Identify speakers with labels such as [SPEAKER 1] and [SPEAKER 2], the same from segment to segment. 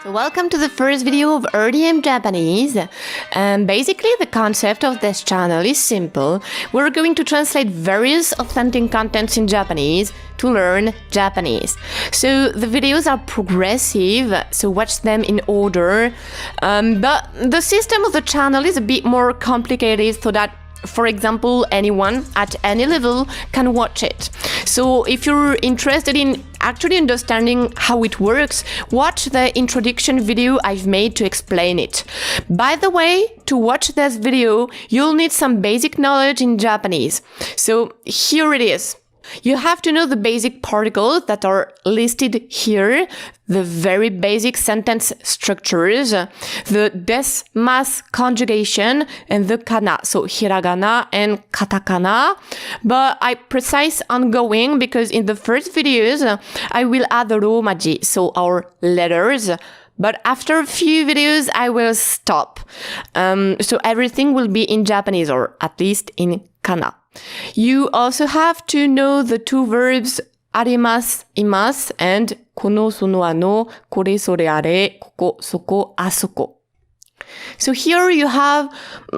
[SPEAKER 1] So welcome to the first video of RDM Japanese. Basically, the concept of this channel is simple. We're going to translate various authentic contents in Japanese to learn Japanese. So the videos are progressive, so watch them in order. But the system of the channel is a bit more complicated so that, for example, anyone at any level can watch it. So if you're interested in actually understanding how it works, watch the introduction video I've made to explain it. By the way, to watch this video, you'll need some basic knowledge in Japanese. So here it is. You have to know the basic particles that are listed here, the very basic sentence structures, the des, mas conjugation, and the kana, so hiragana and katakana. But I precise ongoing because in the first videos, I will add the romaji, so our letters. But after a few videos, I will stop. So everything will be in Japanese, or at least in kana. You also have to know the two verbs arimasu, imasu, and kono, sono, ano, kore, sore, are, koko, soko, asoko. So here you have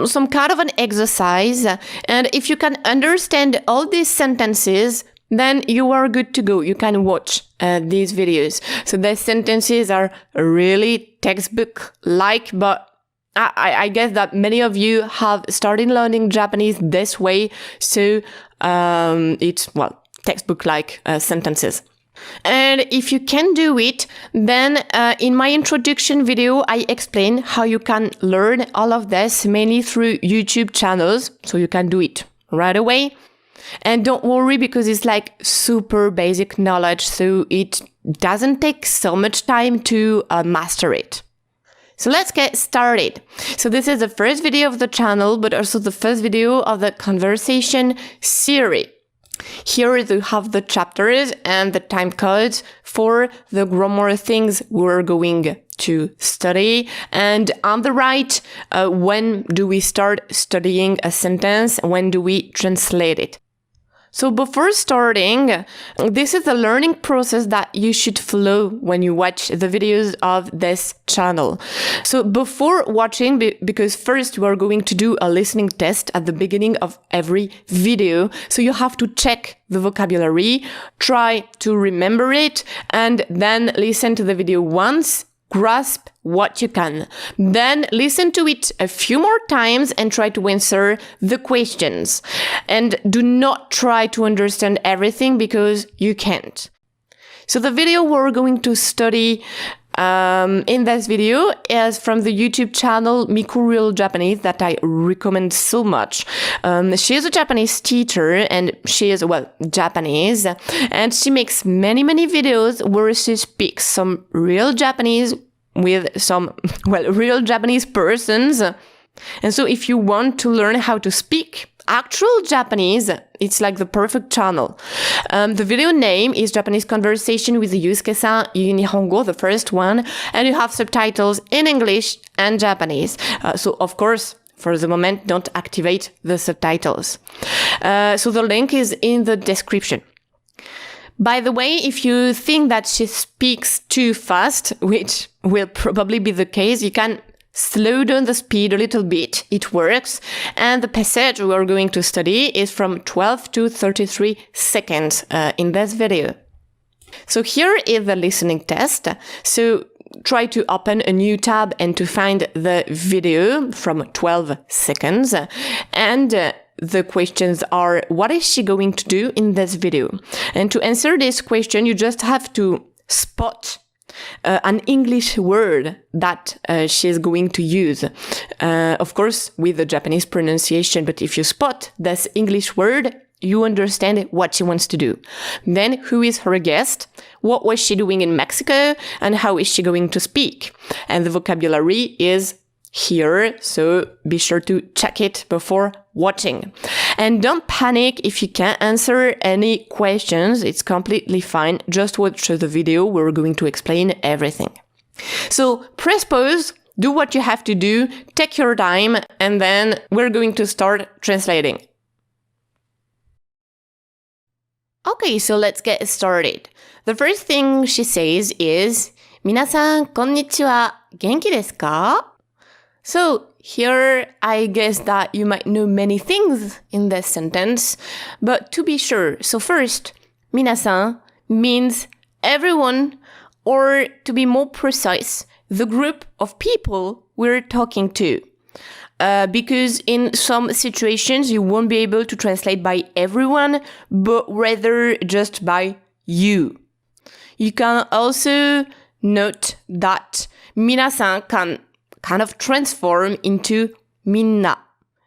[SPEAKER 1] some kind of an exercise, and if you can understand all these sentences, then you are good to go. You can watch these videos. So these sentences are really textbook-like, but I guess that many of you have started learning Japanese this way, so it's, well, textbook-like sentences. And if you can do it, then in my introduction video, I explain how you can learn all of this, mainly through YouTube channels, so you can do it right away. And don't worry, because it's like super basic knowledge, so it doesn't take so much time to master it. So let's get started. So this is the first video of the channel, but also the first video of the Conversation Serie. Here you have the chapters and the time codes for the grammar things we're going to study. And on the right, when do we start studying a sentence? When do we translate it? So before starting, this is the learning process that you should follow when you watch the videos of this channel. So before watching, because first we are going to do a listening test at the beginning of every video. So you have to check the vocabulary, try to remember it, and then listen to the video once, grasp what you can. Then listen to it a few more times and try to answer the questions. And do not try to understand everything because you can't. So the video we're going to study in this video is from the YouTube channel Miku Real Japanese that I recommend so much. She is a Japanese teacher and she is, well, Japanese, and she makes many videos where she speaks some real Japanese with some, well, real Japanese persons. And so if you want to learn how to speak actual Japanese, it's like the perfect channel. The video name is Japanese Conversation with YUSUKE-san, YUYU NIHONGO, the first one, and you have subtitles in English and Japanese. So of course, for the moment, don't activate the subtitles. So the link is in the description. By the way, if you think that she speaks too fast, which will probably be the case, you can slow down the speed a little bit. It works. And the passage we are going to study is from 12 to 33 seconds in this video. So here is the listening test. So try to open a new tab and to find the video from 12 seconds. And the questions are, what is she going to do in this video? And to answer this question, you just have to spot an English word that she is going to use. Of course, with the Japanese pronunciation, but if you spot this English word, you understand what she wants to do. Then, who is her guest? What was she doing in Mexico? And how is she going to speak? And the vocabulary is here, so be sure to check it before watching. And don't panic if you can't answer any questions. It's completely fine. Just watch the video. We're going to explain everything. So press pause, do what you have to do, take your time, and then we're going to start translating. Okay, so let's get started. The first thing she says is 皆さん、こんにちは。元気ですか? So, here I guess that you might know many things in this sentence, but to be sure, so first, 皆さん means everyone, or to be more precise, the group of people we're talking to. Because in some situations you won't be able to translate by everyone, but rather just by you. You can also note that 皆さん can kind of transform into みんな.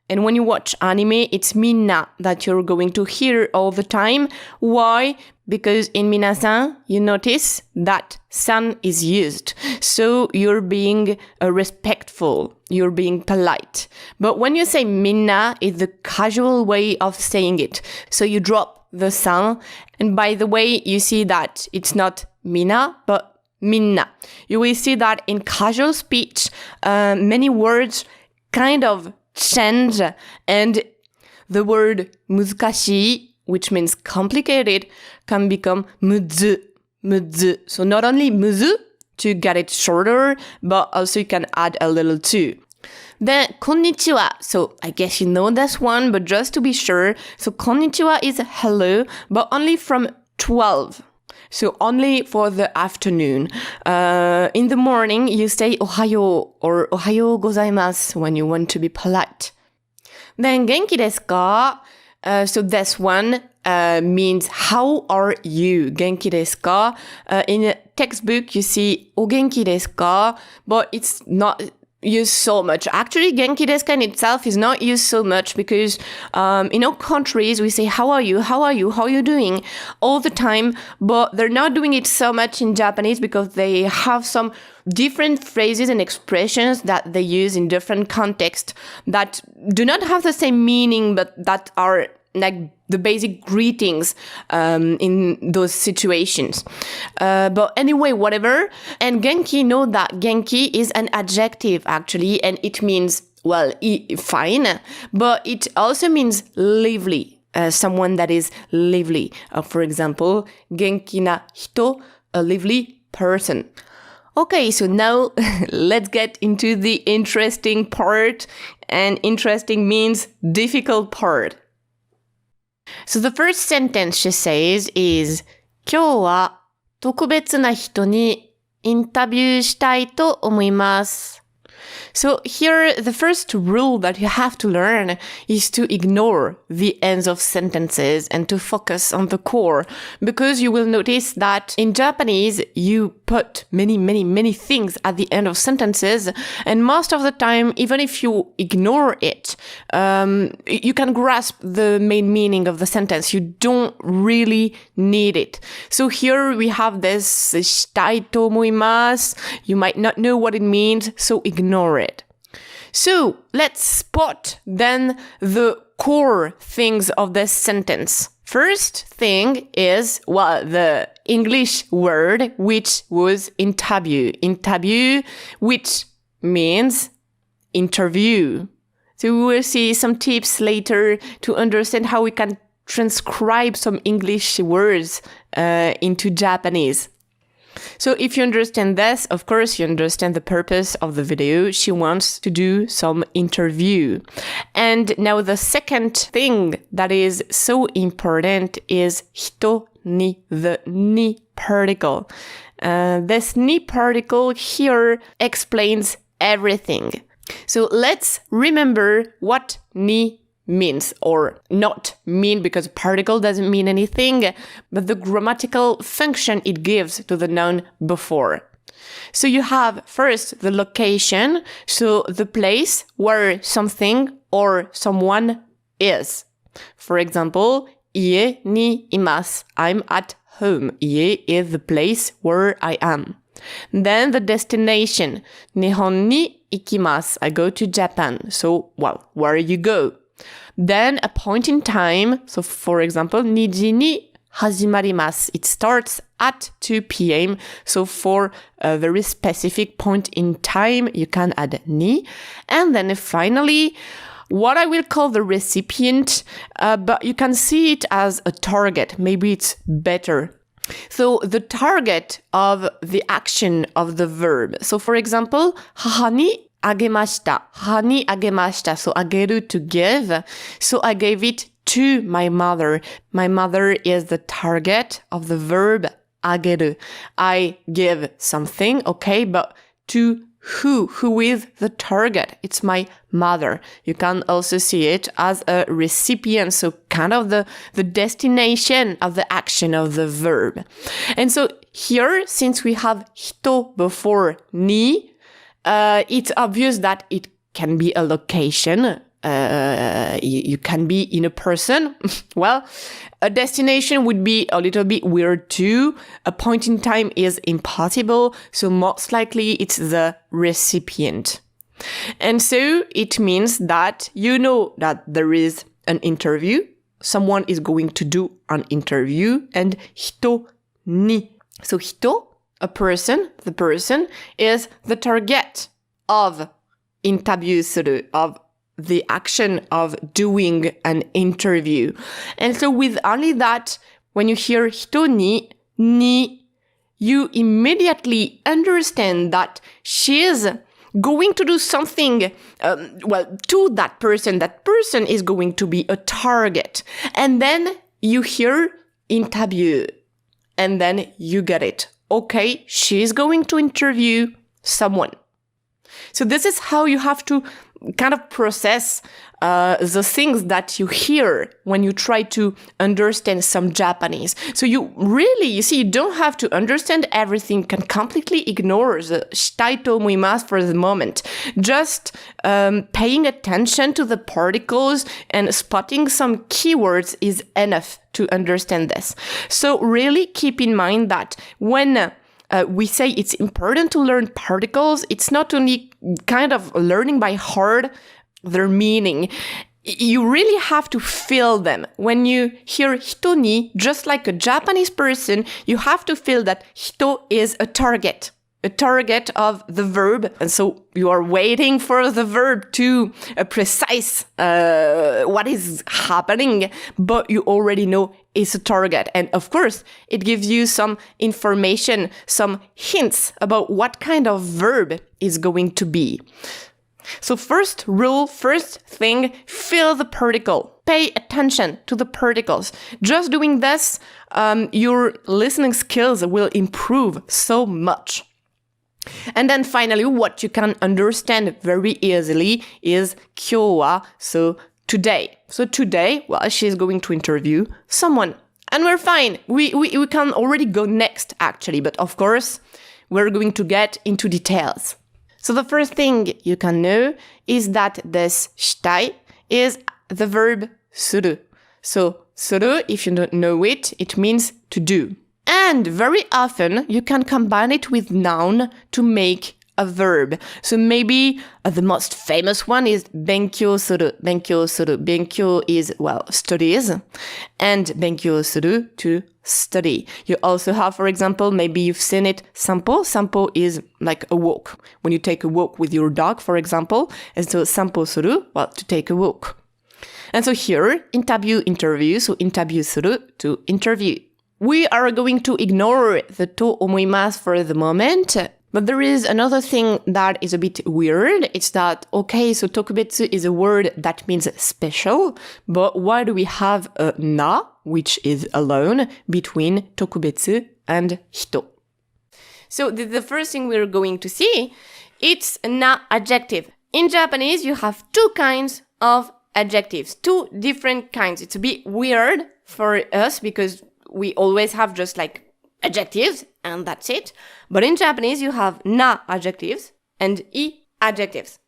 [SPEAKER 1] And when you watch anime, it's みんな that you're going to hear all the time. Why? Because in 皆さん, you notice that さん is used. So you're being respectful. You're being polite. But when you say みんな, it's the casual way of saying it. So you drop the さん. And by the way, you see that it's not みな, but みんな. You will see that in casual speech, many words kind of change, and the word 難しい, which means complicated, can become むず. So not only むず to get it shorter, but also you can add a little too. Then こんにちは. So I guess you know this one, but just to be sure. So こんにちは is hello, but only from 12. So only for the afternoon. In the morning, you say おはよう or おはようございます when you want to be polite. Then 元気ですか? So this one means how are you? 元気ですか? In a textbook, you see お元気ですか? But it's not used so much. Actually, 元気ですか in itself is not used so much because in all countries we say how are you, how are you, how are you doing all the time, but they're not doing it so much in Japanese because they have some different phrases and expressions that they use in different contexts that do not have the same meaning but that are like the basic greetings in those situations. But anyway, whatever. And genki, know that genki is an adjective actually, and it means, well, fine, but it also means lively, someone that is lively. For example, genki na hito, a lively person. Okay, so now let's get into the interesting part, and interesting means difficult part. So the first sentence she says is 今日は特別な人にインタビューしたいと思います. So here, the first rule that you have to learn is to ignore the ends of sentences and to focus on the core, because you will notice that in Japanese, you put many things at the end of sentences, and most of the time, even if you ignore it, you can grasp the main meaning of the sentence. You don't really need it. So here we have this したいと思います. You might not know what it means, so ignore it. So let's spot then the core things of this sentence. First thing is, well, the English word, which was interview. Interview, which means interview. So we will see some tips later to understand how we can transcribe some English words into Japanese. So if you understand this, of course, you understand the purpose of the video. She wants to do some interview. And now the second thing that is so important is hito ni, the ni particle. This ni particle here explains everything. So let's remember what ni means, or not mean, because particle doesn't mean anything, but the grammatical function it gives to the noun before. So you have first the location, so the place where something or someone is. For example, 家にいます. I'm at home. 家 is the place where I am. Then the destination. 日本に行きます. I go to Japan. So, well, where you go. Then a point in time. So, for example, 2時に始まります. It starts at 2 p.m. So for a very specific point in time, you can add ni. And then finally, what I will call the recipient, but you can see it as a target. Maybe it's better. So the target of the action of the verb. So for example, 母にあげました。母にあげました。So あげる to give. So I gave it to my mother. My mother is the target of the verb あげる. I give something, okay, but to who? Who is the target? It's my mother. You can also see it as a recipient, so kind of the destination of the action of the verb. And so here, since we have hito before ni, it's obvious that it can be a location. You can be in a person. Well, a destination would be a little bit weird too. A point in time is impossible. So most likely it's the recipient. And so it means that you know that there is an interview. Someone is going to do an interview, and hito ni. So hito, a person, the person is the target of インタビューする of the action of doing an interview. And so with only that, when you hear 人に ni, you immediately understand that she is going to do something, to that person. That person is going to be a target. And then you hear インタビュー, and then you get it. Okay, she's going to interview someone. So this is how you have to kind of process the things that you hear when you try to understand some Japanese. So you don't have to understand everything, can completely ignore the したいと思います for the moment. Just paying attention to the particles and spotting some keywords is enough to understand this. So really keep in mind that when we say it's important to learn particles, it's not only kind of learning by heart their meaning. You really have to feel them. When you hear hito ni, just like a Japanese person, you have to feel that hito is a target of the verb. And so you are waiting for the verb to precise what is happening, but you already know it's a target. And of course, it gives you some information, some hints about what kind of verb is going to be. So first thing, feel the particle. Pay attention to the particles. Just doing this, your listening skills will improve so much. And then finally, what you can understand very easily is 今日は, so today. So today, she's going to interview someone. And we're fine. We can already go next, actually. But of course, we're going to get into details. So the first thing you can know is that this したい is the verb する. So する, if you don't know it, it means to do. And very often, you can combine it with noun to make a verb. So maybe the most famous one is 勉強する. 勉強する. 勉強 is, studies. And 勉強する to study. You also have, for example, maybe you've seen it, 散歩. 散歩 is like a walk. When you take a walk with your dog, for example. And so 散歩する, to take a walk. And so here, インタビュー interview. So インタビューする to interview. We are going to ignore the と思います for the moment. But there is another thing that is a bit weird. It's that, okay, so tokubetsu is a word that means special. But why do we have a na, which is alone, between tokubetsu and hito? So the first thing we're going to see, it's a na adjective. In Japanese, you have two kinds of adjectives, two different kinds. It's a bit weird for us because we always have just like adjectives and that's it. But in Japanese, you have na adjectives and I adjectives.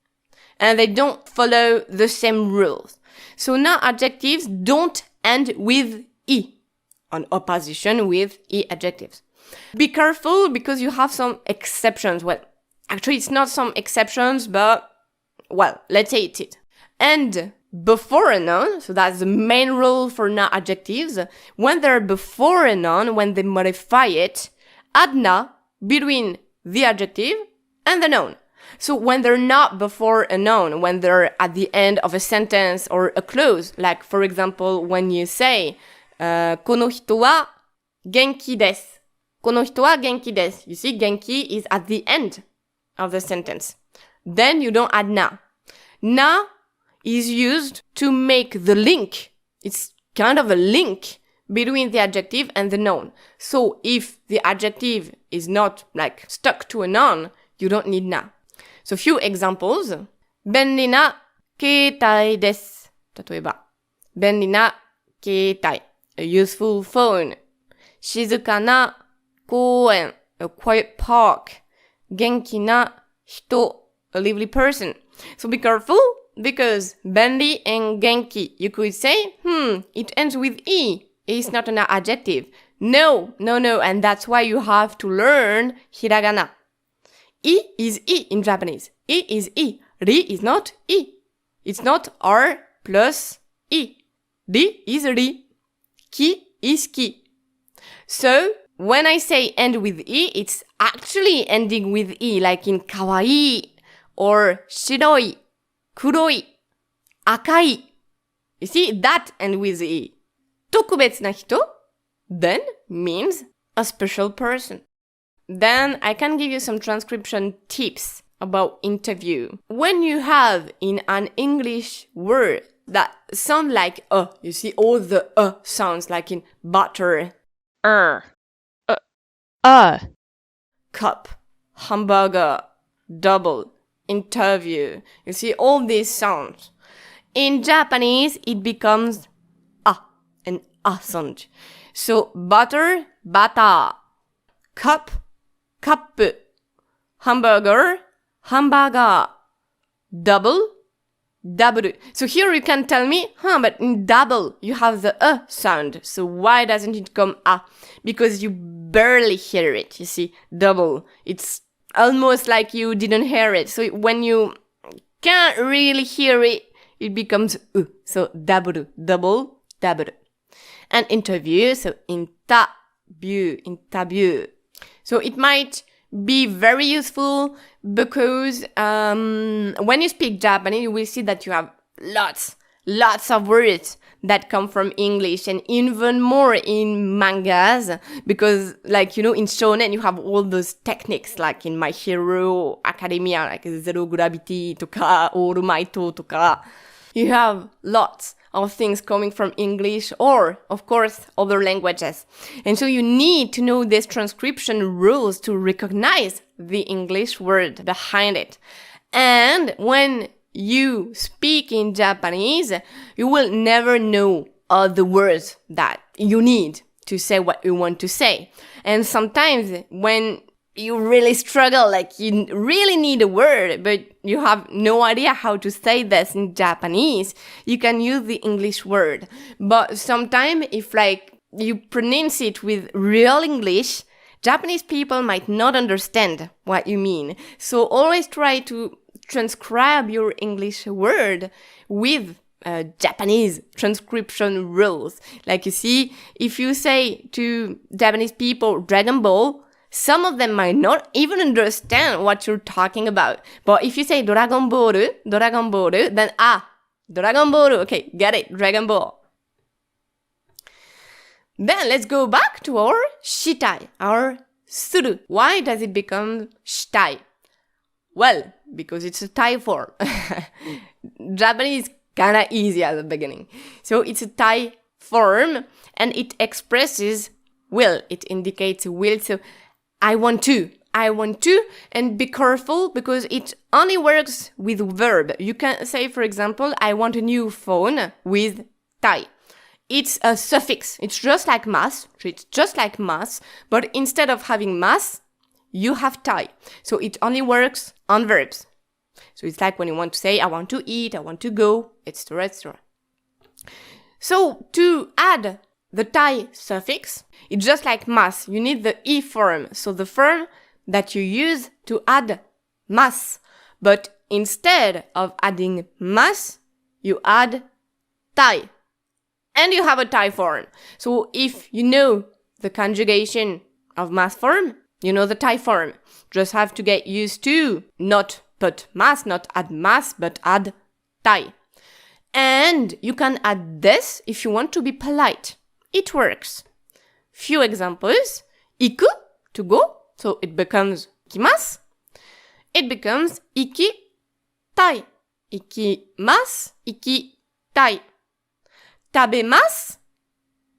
[SPEAKER 1] And they don't follow the same rules. So na adjectives don't end with I, on opposition with I adjectives. Be careful because you have some exceptions. Well, actually it's not some exceptions, but let's say it's it. And before a noun, so that's the main rule for na adjectives, when they're before a noun, when they modify it, add na between the adjective and the noun. So when they're not before a noun, when they're at the end of a sentence or a clause, like for example, when you say, この人は genki desu. この人は元気です。You see, 元気 is at the end of the sentence. Then you don't add na. Na is used to make the link. It's kind of a link between the adjective and the noun. So if the adjective is not like stuck to a noun, you don't need na. So few examples. 便利な携帯です。例えば、便利な携帯。A useful phone. 静かな公園。A quiet park. 元気な人。A lively person. So be careful because 便利 and 元気. You could say, it ends with e. It's not an adjective. No. And that's why you have to learn hiragana. I is i in Japanese. I is i. Ri is not i. It's not r plus i. Ri is ri. Ki is ki. So, when I say end with i, it's actually ending with i, like in kawaii, or shiroi, kuroi, akai. You see, that end with i. 特別な人 then means a special person. Then I can give you some transcription tips about interview. When you have in an English word that sound like you see all the sounds like in butter, cup, hamburger, double, interview. You see all these sounds. In Japanese, it becomes an sound. So butter, bata, cup, cup, hamburger, hamburger, double, double. So here you can tell me, but in double you have the sound. So why doesn't it come a? Because you barely hear it. You see, double. It's almost like you didn't hear it. So when you can't really hear it, it becomes u. So double, double, double. And interview, so interview. So it might be very useful because when you speak Japanese, you will see that you have lots of words that come from English, and even more in mangas, because like, in shonen you have all those techniques, like in My Hero Academia, like Zero Gravity toka, All Might toka. You have lots of things coming from English or, of course, other languages. And so you need to know these transcription rules to recognize the English word behind it. And when you speak in Japanese, you will never know all the words that you need to say what you want to say. And sometimes when you really struggle, like you really need a word, but you have no idea how to say this in Japanese, you can use the English word. But sometimes if like you pronounce it with real English, Japanese people might not understand what you mean. So always try to transcribe your English word with Japanese transcription rules. Like you see, if you say to Japanese people Dragon Ball, some of them might not even understand what you're talking about. But if you say Dragon Ball, then Dragon Ball, okay, get it, Dragon Ball. Then let's go back to our shitai, our suru. Why does it become shitai? Well, because it's a tai form. Japanese is kinda easy at the beginning. So it's a tai form and it expresses will. It indicates will. So I want to, and be careful because it only works with verb. You can say, for example, I want a new phone with tai. It's a suffix. It's just like mas, but instead of having mas, you have tai. So it only works on verbs. So it's like when you want to say, I want to eat, I want to go, etc. So to add the tai suffix, it's just like mas. You need the e form. So the form that you use to add mas. But instead of adding mas, you add tai. And you have a tai form. So if you know the conjugation of mas form, you know the tai form. Just have to get used to not put mas, not add mas, but add tai. And you can add this if you want to be polite. It works. few examples. Iku, to go, so it becomes ikimasu. It becomes ikitai. Ikimasu, ikitai. Tabemasu,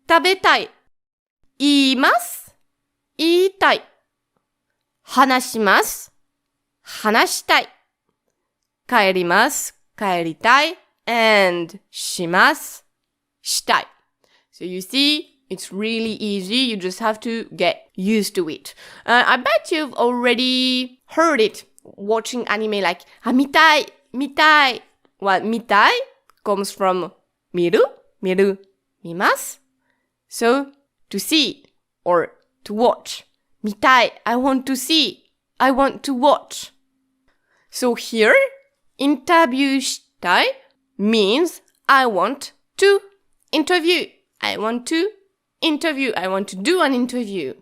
[SPEAKER 1] tabetai. Iimasu, iitai. Hanashimasu, hanashitai. Kaerimasu, kaeritai. And shimasu, shitai. So you see, it's really easy. You just have to get used to it. I bet you've already heard it watching anime like mitai, mitai. Well, mitai comes from miru, miru, mimasu. So, to see or to watch. Mitai, I want to see. I want to watch. So here, interview shitai means I want to interview. I want to interview. I want to do an interview.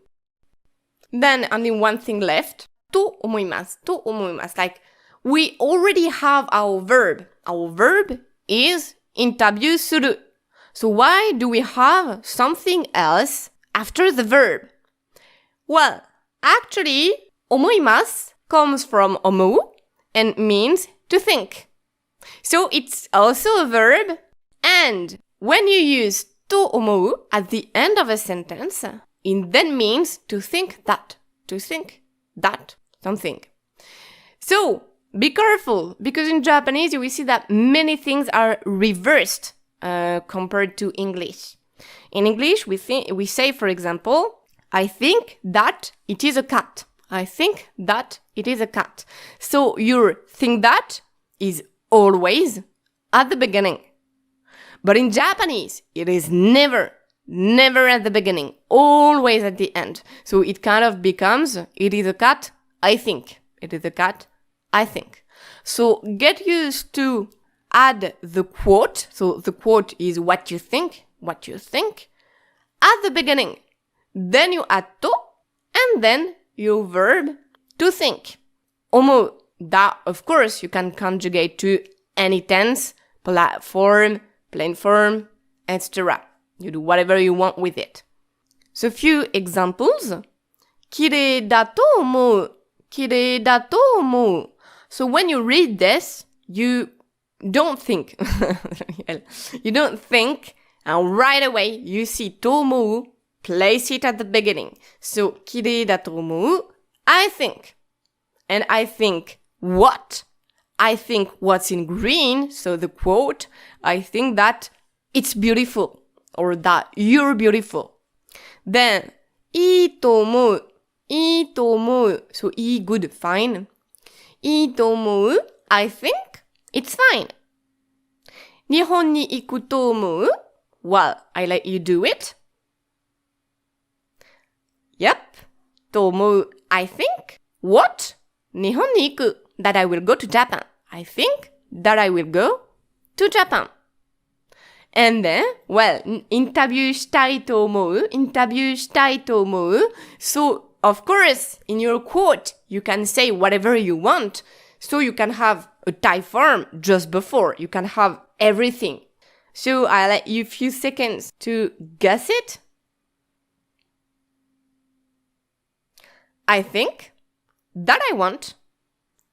[SPEAKER 1] Then only one thing left. と思います. と思います. Like, we already have our verb. Our verb is インタビューする. So why do we have something else after the verb? Well, actually, 思います comes from 思う and means to think. So it's also a verb. And when you use と思う at the end of a sentence, it then means to think that something. So, be careful, because in Japanese you will see that many things are reversed compared to English. In English, we say, for example, I think that it is a cat. I think that it is a cat. So, your think that is always at the beginning. But in Japanese, it is never at the beginning, always at the end. So it kind of becomes, it is a cat, I think. It is a cat, I think. So get used to add the quote. So the quote is what you think, at the beginning. Then you add to, and then your verb to think. 思う. That, of course, you can conjugate to any tense, polite form, plain form, etc. You do whatever you want with it. So few examples. 綺麗だと思う. 綺麗だと思う. So when you read this, you don't think. You don't think, and right away you see と思う, place it at the beginning. So 綺麗だと思う, I think. And I think what? I think what's in green, so the quote, I think that it's beautiful, or that you're beautiful. Then, いいと思う, いいと思う, so いい good, fine. いいと思う, I think it's fine. 日本に行くと思う? Well, I let you do it. Yep. と思う, I think. What? 日本に行く. That I will go to Japan. I think that I will go to Japan. And then, well, インタビューしたいと思う. インタビューしたいと思う. So, of course, in your quote, you can say whatever you want. So you can have a Thai form just before. You can have everything. So I'll let you a few seconds to guess it. I think that I want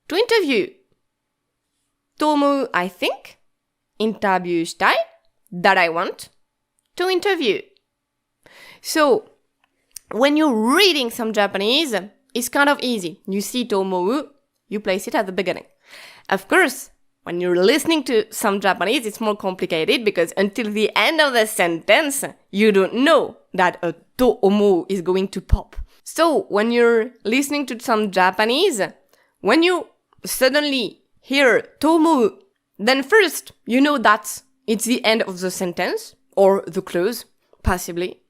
[SPEAKER 1] to interview. と思う, I think. インタビューしたい. That I want to interview. So, when you're reading some Japanese, it's kind of easy. You see と思う, you place it at the beginning. Of course, when you're listening to some Japanese, it's more complicated because until the end of the sentence, you don't know that a と思う is going to pop. So, when you're listening to some Japanese, when you suddenly hear と思う, then first, you know that it's the end of the sentence, or the clause, possibly.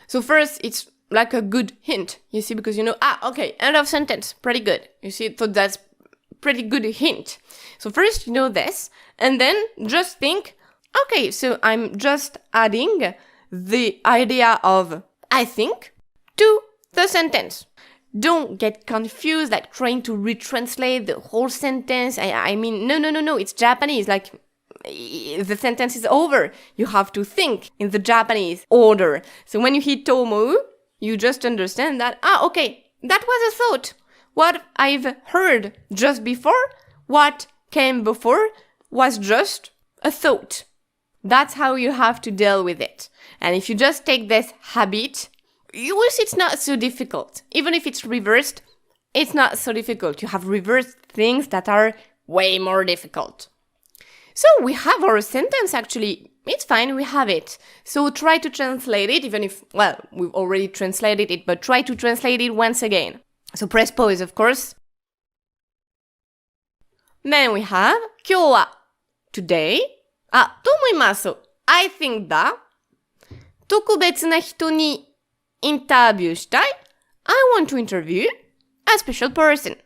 [SPEAKER 1] So first, it's like a good hint, you see, because you know, okay, end of sentence, pretty good. You see, so that's pretty good hint. So first, you know this, and then just think, okay, so I'm just adding the idea of I think to the sentence. Don't get confused, like trying to retranslate the whole sentence. I mean, no, it's Japanese, like, the sentence is over. You have to think in the Japanese order. So when you hear tomo, you just understand that, okay, that was a thought. What I've heard just before, what came before, was just a thought. That's how you have to deal with it. And if you just take this habit, you will see it's not so difficult. Even if it's reversed, it's not so difficult. You have reversed things that are way more difficult. So we have our sentence actually. It's fine, we have it. So try to translate it, even if, well, we've already translated it, but try to translate it once again. So press pause, of course. Then we have 今日は today. と思います。I think that 特別な人にインタビューしたい。I want to interview a special person.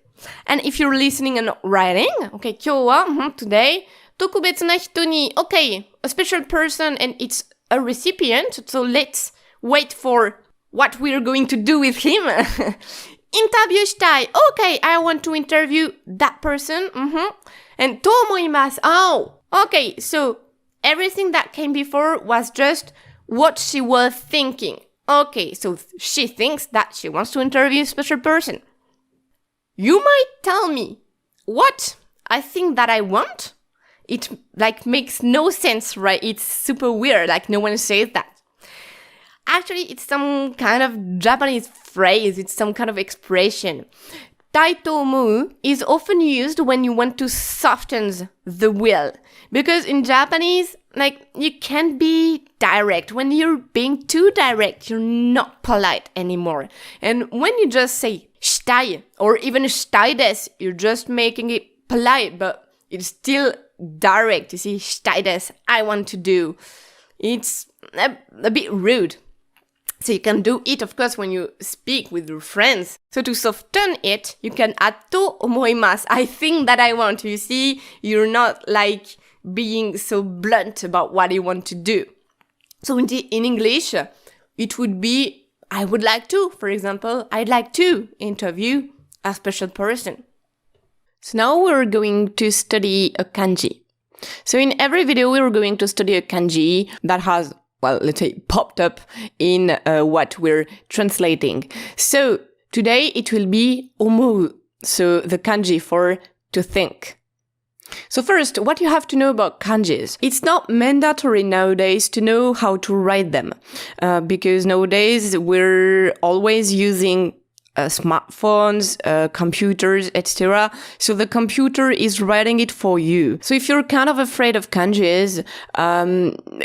[SPEAKER 1] And if you're listening and writing, okay, 今日は、today, 特別な人に、okay, a special person and it's a recipient, so let's wait for what we're going to do with him. インタビューしたい。Okay, I want to interview that person. And と思います。Oh, okay, so everything that came before was just what she was thinking. Okay, so she thinks that she wants to interview a special person. You might tell me, what? I think that I want? It makes no sense, right? It's super weird, no one says that. Actually, it's some kind of Japanese phrase, it's some kind of expression. たいと思う is often used when you want to soften the will. Because in Japanese, you can't be direct. When you're being too direct, you're not polite anymore. And when you just say したい or even したいです, you're just making it polite, but it's still direct. You see, したいです, I want to do. It's a bit rude. So you can do it, of course, when you speak with your friends. So to soften it, you can add と思います. I think that I want. You see, you're not being so blunt about what you want to do. So in English, it would be, I would like to, for example, I'd like to interview a special person. So now we're going to study a kanji. So in every video, we're going to study a kanji that has, well, let's say, popped up in what we're translating. So today it will be omou, so the kanji for to think. So first, what you have to know about kanjis. It's not mandatory nowadays to know how to write them, because nowadays we're always using smartphones, computers, etc. So the computer is writing it for you. So if you're kind of afraid of kanjis,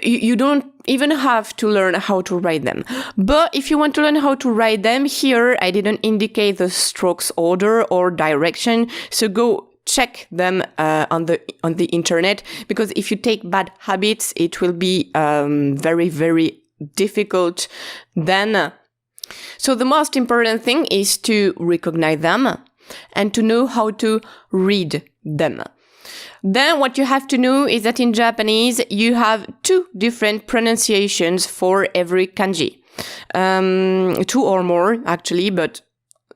[SPEAKER 1] you don't even have to learn how to write them. But if you want to learn how to write them, here I didn't indicate the strokes order or direction. So go check them on the internet, because if you take bad habits, it will be very, very difficult then. So the most important thing is to recognize them and to know how to read them. Then what you have to know is that in Japanese, you have two different pronunciations for every kanji. Two or more, actually, but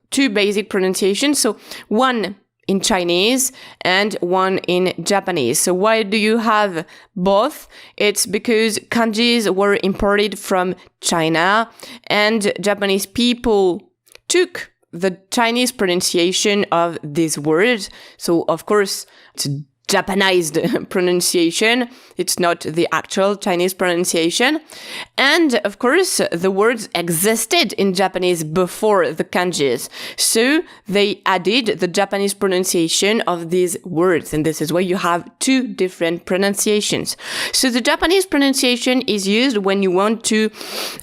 [SPEAKER 1] two basic pronunciations. So one in Chinese and one in Japanese. So why do you have both? It's because kanjis were imported from China and Japanese people took the Chinese pronunciation of these words. So of course, it's Japanized pronunciation. It's not the actual Chinese pronunciation. And of course, the words existed in Japanese before the kanjis. So they added the Japanese pronunciation of these words. And this is why you have two different pronunciations. So the Japanese pronunciation is used when you want to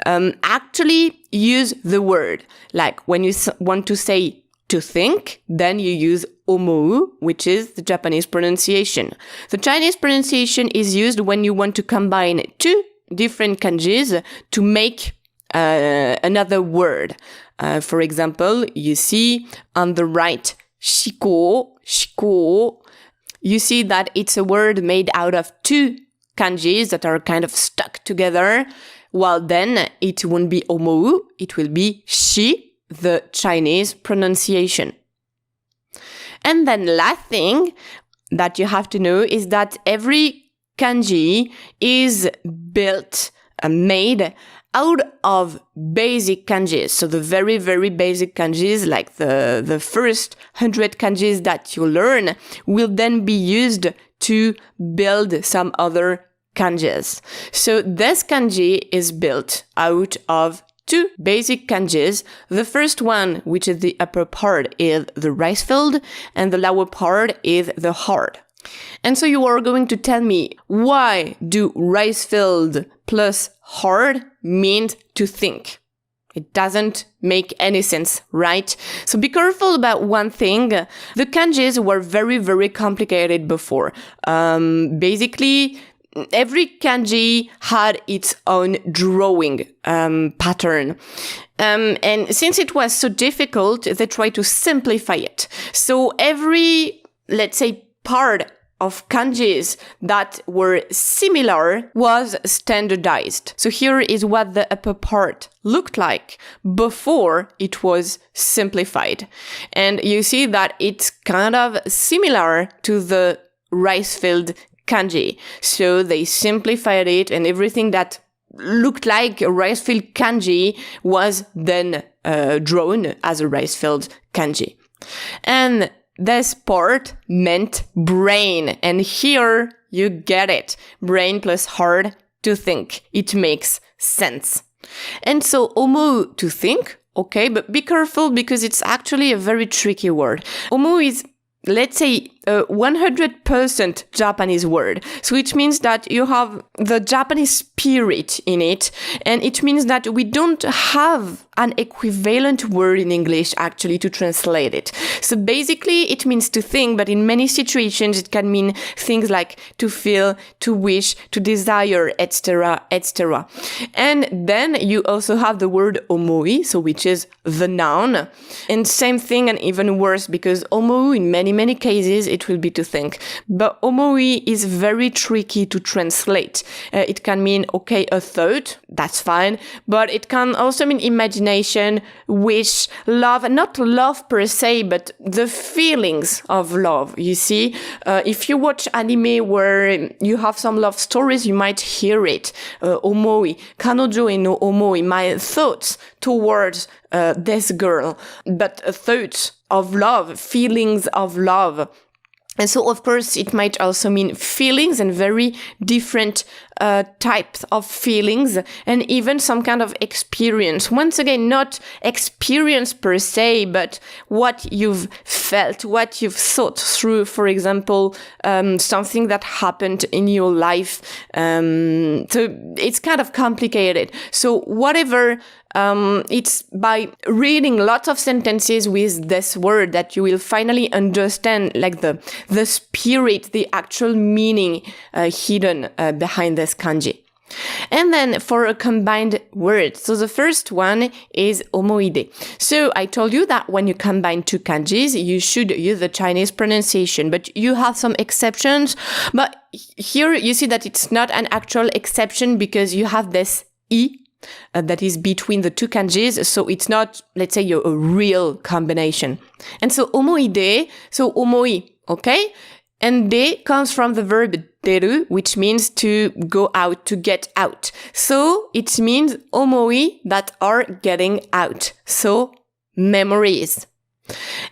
[SPEAKER 1] actually use the word. Like when you want to say to think, then you use omou, which is the Japanese pronunciation. The Chinese pronunciation is used when you want to combine two different kanjis to make another word. For example, you see on the right, shiko, shiko. You see that it's a word made out of two kanjis that are kind of stuck together. Well, then it won't be omou, it will be shi, the Chinese pronunciation. And then last thing that you have to know is that every kanji is built, made out of basic kanjis. So the very, very basic kanjis, like the first 100 kanjis that you learn, will then be used to build some other kanjis. So this kanji is built out of two basic kanjis. The first one, which is the upper part, is the rice field, and the lower part is the heart. And so you are going to tell me, why do rice field plus heart mean to think? It doesn't make any sense, right? So be careful about one thing. The kanjis were very, very complicated before. Basically, every kanji had its own drawing pattern. And since it was so difficult, they tried to simplify it. So every, let's say, part of kanjis that were similar was standardized. So here is what the upper part looked like before it was simplified. And you see that it's kind of similar to the rice field kanji. So they simplified it, and everything that looked like a rice field kanji was then drawn as a rice field kanji. And this part meant brain. And here you get it. Brain plus heart, to think. It makes sense. And so omou, to think. Okay, but be careful because it's actually a very tricky word. Omou is, let's say, a 100% Japanese word. So it means that you have the Japanese spirit in it. And it means that we don't have an equivalent word in English actually to translate it. So basically it means to think, but in many situations it can mean things like to feel, to wish, to desire, etc., etc. And then you also have the word omoi, so which is the noun. And same thing, and even worse, because omou in many cases it will be to think. But omoi is very tricky to translate. It can mean, okay, a thought, that's fine, but it can also mean imagination, wish, love, not love per se, but the feelings of love. You see, if you watch anime where you have some love stories, you might hear it. Omoi, kanojo e no omoi, my thoughts towards this girl, but thoughts of love, feelings of love. And so, of course, it might also mean feelings and very different types of feelings, and even some kind of experience. Once again, not experience per se, but what you've felt, what you've thought through, for example, something that happened in your life. So it's kind of complicated. So whatever, it's by reading lots of sentences with this word that you will finally understand like the spirit, the actual meaning hidden behind this kanji. And then for a combined word, so the first one is omoide. So I told you that when you combine two kanjis, you should use the Chinese pronunciation, but you have some exceptions. But here you see that it's not an actual exception because you have this I that is between the two kanjis, so it's not, let's say, a real combination. And so omoide, so omoi, okay? And de comes from the verb deru, which means to go out, to get out. So it means omoi that are getting out. So memories.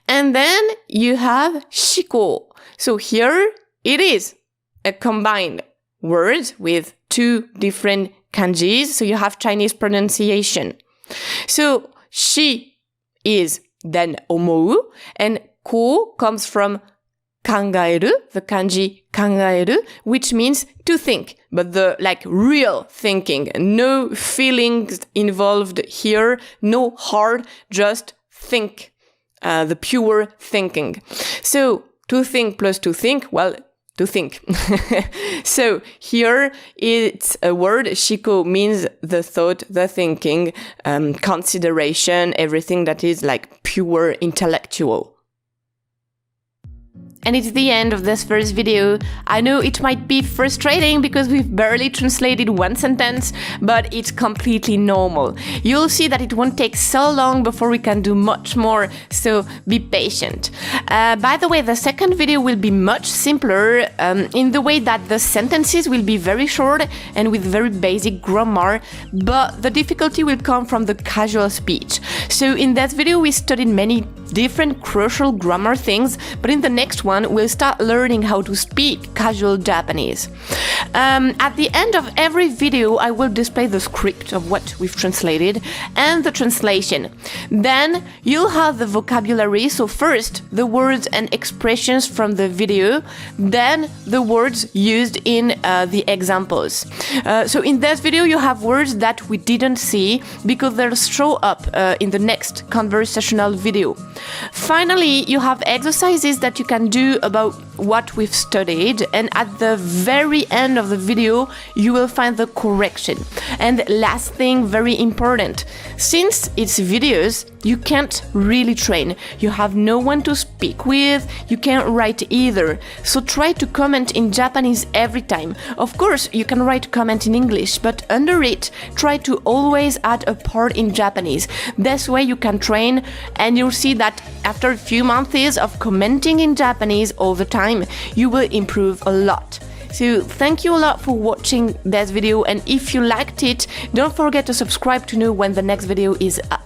[SPEAKER 1] And then you have shiko. So here it is a combined word with two different kanjis. So you have Chinese pronunciation. So shi is then omou, and ko comes from kangaeru, the kanji kangaeru, which means to think, but the like real thinking, no feelings involved here, no heart, just think, the pure thinking. So to think plus to think, well, to think. So here it's a word, shiko means the thought, the thinking, consideration, everything that is like pure intellectual. And it's the end of this first video. I know it might be frustrating because we've barely translated one sentence, but it's completely normal. You'll see that it won't take so long before we can do much more, so be patient. By the way, the second video will be much simpler in the way that the sentences will be very short and with very basic grammar, but the difficulty will come from the casual speech. So in that video we studied many different crucial grammar things, but in the next one we'll start learning how to speak casual Japanese. At the end of every video I will display the script of what we've translated and the translation. Then you'll have the vocabulary, so first the words and expressions from the video, then the words used in the examples. So in this video you have words that we didn't see because they'll show up in the next conversational video. Finally, you have exercises that you can do about what we've studied, and at the very end of the video you will find the correction. And last thing, very important, since it's videos, you can't really train. You have no one to speak with, you can't write either. So try to comment in Japanese every time. Of course, you can write comment in English, but under it, try to always add a part in Japanese. This way you can train, and you'll see that after a few months of commenting in Japanese all the time, you will improve a lot. So thank you a lot for watching this video, and if you liked it, don't forget to subscribe to know when the next video is up.